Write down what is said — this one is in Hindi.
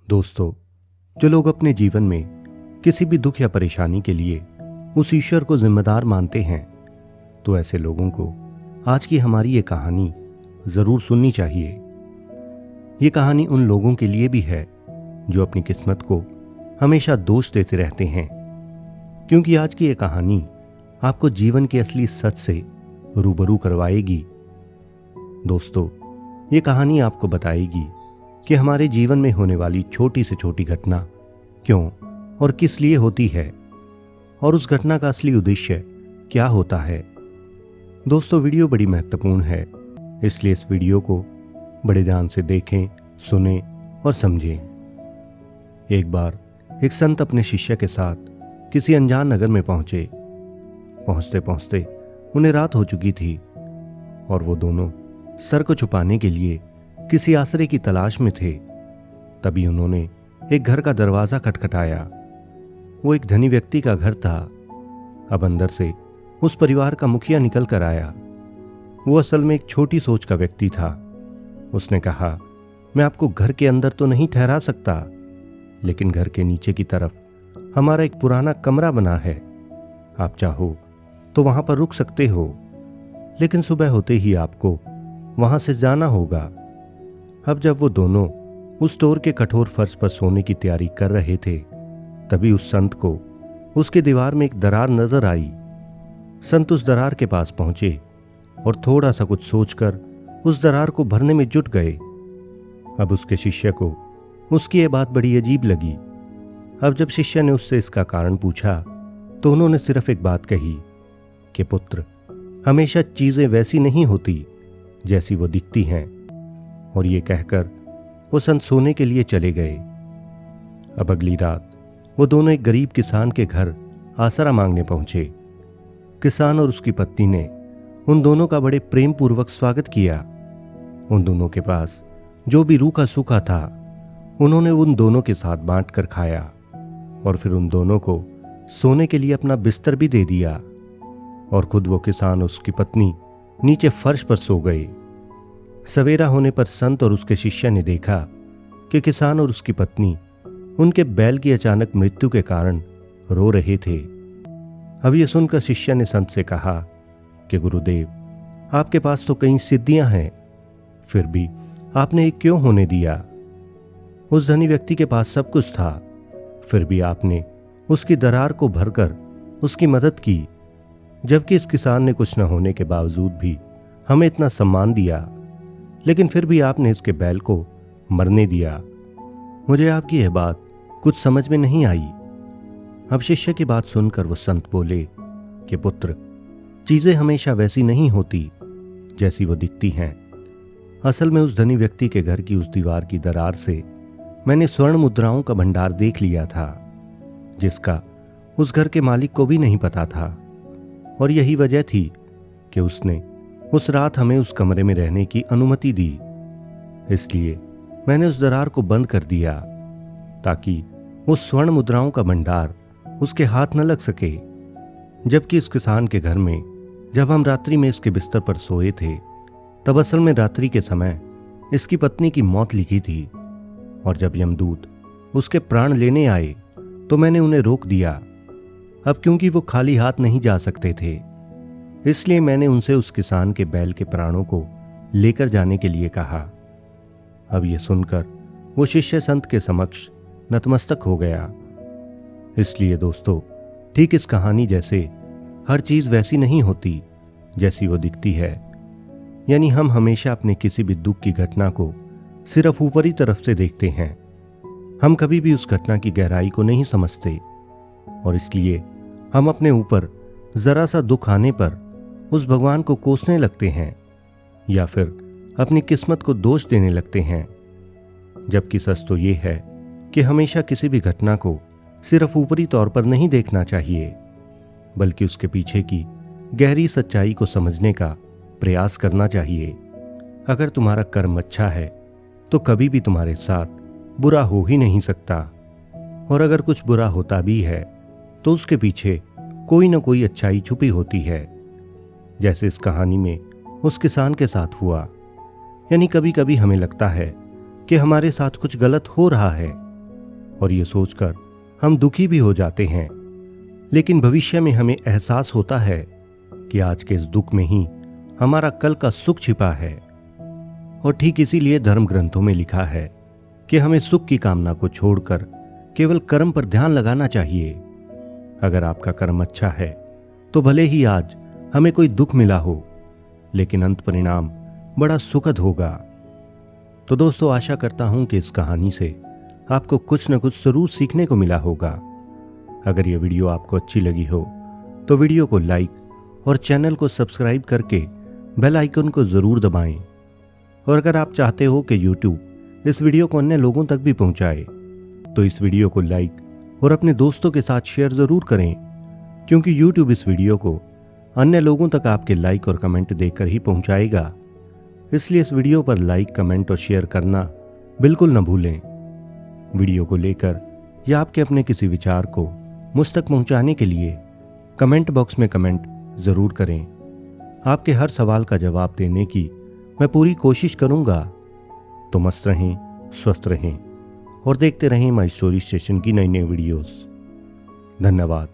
दोस्तों, जो लोग अपने जीवन में किसी भी दुख या परेशानी के लिए उस ईश्वर को जिम्मेदार मानते हैं, तो ऐसे लोगों को आज की हमारी ये कहानी ज़रूर सुननी चाहिए। ये कहानी उन लोगों के लिए भी है जो अपनी किस्मत को हमेशा दोष देते रहते हैं, क्योंकि आज की ये कहानी आपको जीवन के असली सच से रूबरू करवाएगी। दोस्तों, ये कहानी आपको बताएगी कि हमारे जीवन में होने वाली छोटी से छोटी घटना क्यों और किस लिए होती है, और उस घटना का असली उद्देश्य क्या होता है। दोस्तों, वीडियो बड़ी महत्वपूर्ण है, इसलिए इस वीडियो को बड़े ध्यान से देखें, सुनें और समझें। एक बार एक संत अपने शिष्य के साथ किसी अनजान नगर में पहुंचे। पहुंचते पहुंचते उन्हें रात हो चुकी थी और वो दोनों सर को छुपाने के लिए किसी आश्रय की तलाश में थे। तभी उन्होंने एक घर का दरवाजा खटखटाया। वो एक धनी व्यक्ति का घर था। अब अंदर से उस परिवार का मुखिया निकल कर आया। वो असल में एक छोटी सोच का व्यक्ति था। उसने कहा, मैं आपको घर के अंदर तो नहीं ठहरा सकता, लेकिन घर के नीचे की तरफ हमारा एक पुराना कमरा बना है। आप चाहो तो वहां पर रुक सकते हो, लेकिन सुबह होते ही आपको वहां से जाना होगा। अब जब वो दोनों उस स्टोर के कठोर फर्श पर सोने की तैयारी कर रहे थे, तभी उस संत को उसके दीवार में एक दरार नजर आई। संत उस दरार के पास पहुंचे और थोड़ा सा कुछ सोचकर उस दरार को भरने में जुट गए। अब उसके शिष्य को उसकी ये बात बड़ी अजीब लगी। अब जब शिष्य ने उससे इसका कारण पूछा, तो उन्होंने सिर्फ एक बात कही कि पुत्र, हमेशा चीजें वैसी नहीं होती जैसी वो दिखती हैं। और ये कहकर वो संत सोने के लिए चले गए। अब अगली रात वो दोनों एक गरीब किसान के घर आसरा मांगने पहुंचे। किसान और उसकी पत्नी ने उन दोनों का बड़े प्रेम पूर्वक स्वागत किया। उन दोनों के पास जो भी रूखा सूखा था, उन्होंने उन दोनों के साथ बांट कर खाया और फिर उन दोनों को सोने के लिए अपना बिस्तर भी दे दिया। और खुद वो किसान और उसकी पत्नी नीचे फर्श पर सो गए। सवेरा होने पर संत और उसके शिष्य ने देखा कि किसान और उसकी पत्नी उनके बैल की अचानक मृत्यु के कारण रो रहे थे। अब ये सुनकर शिष्य ने संत से कहा कि गुरुदेव, आपके पास तो कई सिद्धियां हैं, फिर भी आपने ये क्यों होने दिया? उस धनी व्यक्ति के पास सब कुछ था, फिर भी आपने उसकी दरार को भरकर उसकी मदद की, जबकि इस किसान ने कुछ न होने के बावजूद भी हमें इतना सम्मान दिया, लेकिन फिर भी आपने इसके बैल को मरने दिया। मुझे आपकी यह बात कुछ समझ में नहीं आई। अब शिष्य की बात सुनकर वो संत बोले कि पुत्र, चीजें हमेशा वैसी नहीं होती जैसी वो दिखती हैं। असल में उस धनी व्यक्ति के घर की उस दीवार की दरार से मैंने स्वर्ण मुद्राओं का भंडार देख लिया था, जिसका उस घर के मालिक को भी नहीं पता था। और यही वजह थी कि उसने उस रात हमें उस कमरे में रहने की अनुमति दी। इसलिए मैंने उस दरार को बंद कर दिया ताकि उस स्वर्ण मुद्राओं का भंडार उसके हाथ न लग सके। जबकि इस किसान के घर में जब हम रात्रि में इसके बिस्तर पर सोए थे, तब असल में रात्रि के समय इसकी पत्नी की मौत लिखी थी। और जब यमदूत उसके प्राण लेने आए तो मैंने उन्हें रोक दिया। अब क्योंकि वो खाली हाथ नहीं जा सकते थे, इसलिए मैंने उनसे उस किसान के बैल के प्राणों को लेकर जाने के लिए कहा। अब यह सुनकर वो शिष्य संत के समक्ष नतमस्तक हो गया। इसलिए दोस्तों, ठीक इस कहानी जैसे हर चीज वैसी नहीं होती जैसी वो दिखती है। यानी हम हमेशा अपने किसी भी दुख की घटना को सिर्फ ऊपरी तरफ से देखते हैं। हम कभी भी उस घटना की गहराई को नहीं समझते, और इसलिए हम अपने ऊपर जरा सा दुख आने पर उस भगवान को कोसने लगते हैं या फिर अपनी किस्मत को दोष देने लगते हैं। जबकि सच तो ये है कि हमेशा किसी भी घटना को सिर्फ ऊपरी तौर पर नहीं देखना चाहिए, बल्कि उसके पीछे की गहरी सच्चाई को समझने का प्रयास करना चाहिए। अगर तुम्हारा कर्म अच्छा है तो कभी भी तुम्हारे साथ बुरा हो ही नहीं सकता, और अगर कुछ बुरा होता भी है तो उसके पीछे कोई ना कोई अच्छाई छुपी होती है, जैसे इस कहानी में उस किसान के साथ हुआ। यानी कभी कभी हमें लगता है कि हमारे साथ कुछ गलत हो रहा है, और ये सोचकर हम दुखी भी हो जाते हैं। लेकिन भविष्य में हमें एहसास होता है कि आज के इस दुख में ही हमारा कल का सुख छिपा है। और ठीक इसीलिए धर्म ग्रंथों में लिखा है कि हमें सुख की कामना को छोड़कर केवल कर्म पर ध्यान लगाना चाहिए। अगर आपका कर्म अच्छा है तो भले ही आज हमें कोई दुख मिला हो, लेकिन अंत परिणाम बड़ा सुखद होगा। तो दोस्तों, आशा करता हूं कि इस कहानी से आपको कुछ न कुछ जरूर सीखने को मिला होगा। अगर यह वीडियो आपको अच्छी लगी हो तो वीडियो को लाइक और चैनल को सब्सक्राइब करके बेल आइकन को जरूर दबाएं। और अगर आप चाहते हो कि YouTube इस वीडियो को अन्य लोगों तक भी पहुंचाए तो इस वीडियो को लाइक और अपने दोस्तों के साथ शेयर जरूर करें, क्योंकि YouTube इस वीडियो को अन्य लोगों तक आपके लाइक और कमेंट देकर ही पहुंचाएगा। इसलिए इस वीडियो पर लाइक, कमेंट और शेयर करना बिल्कुल न भूलें। वीडियो को लेकर या आपके अपने किसी विचार को मुझ तक पहुंचाने के लिए कमेंट बॉक्स में कमेंट जरूर करें। आपके हर सवाल का जवाब देने की मैं पूरी कोशिश करूंगा। तो मस्त रहें, स्वस्थ रहें और देखते रहें माई स्टोरी स्टेशन की नई नई वीडियोस। धन्यवाद।